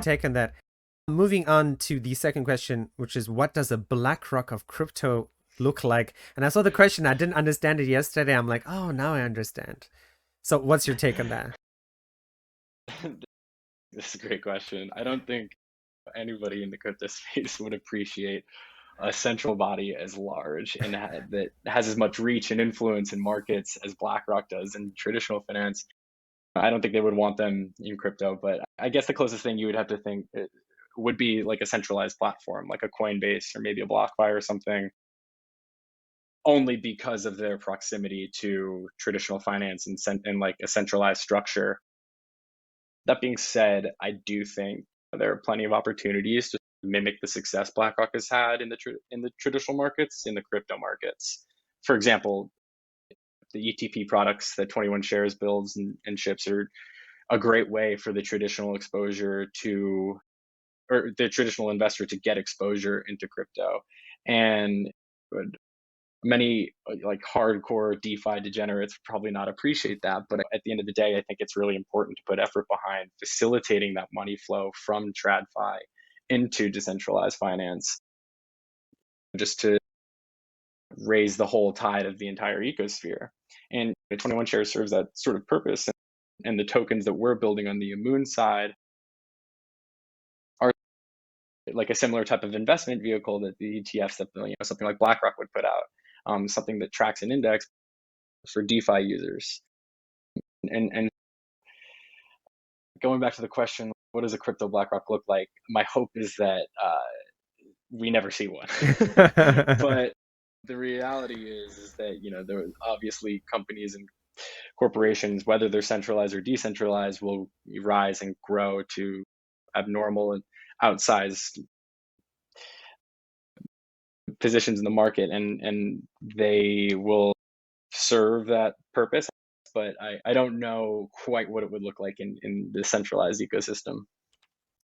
take on that. Moving on to the second question, which is what does a Blackrock of crypto look like? And I saw the question, I didn't understand it yesterday. I'm like, oh, now I understand. So what's your take on that? This is a great question. I don't think anybody in the crypto space would appreciate a central body as large and that has as much reach and influence in markets as BlackRock does in traditional finance. I don't think they would want them in crypto, but I guess the closest thing you would have to think would be like a centralized platform, like a Coinbase or maybe a BlockFi or something, only because of their proximity to traditional finance and like a centralized structure. That being said, I do think there are plenty of opportunities to mimic the success BlackRock has had in the traditional markets, in the crypto markets. For example, the ETP products that 21 Shares builds and ships are a great way for the traditional exposure to, or the traditional investor to get exposure into crypto. And many like hardcore DeFi degenerates probably not appreciate that. But at the end of the day, I think it's really important to put effort behind facilitating that money flow from TradFi into decentralized finance, just to raise the whole tide of the entire ecosphere. And 21 Shares serves that sort of purpose. And the tokens that we're building on the Moon side are like a similar type of investment vehicle that the ETFs that something like BlackRock would put out, something that tracks an index for DeFi users. And going back to the question, what does a crypto BlackRock look like? My hope is that we never see one. But the reality is that there are obviously companies and corporations, whether they're centralized or decentralized, will rise and grow to abnormal and outsized positions in the market, and they will serve that purpose. But I don't know quite what it would look like in the centralized ecosystem.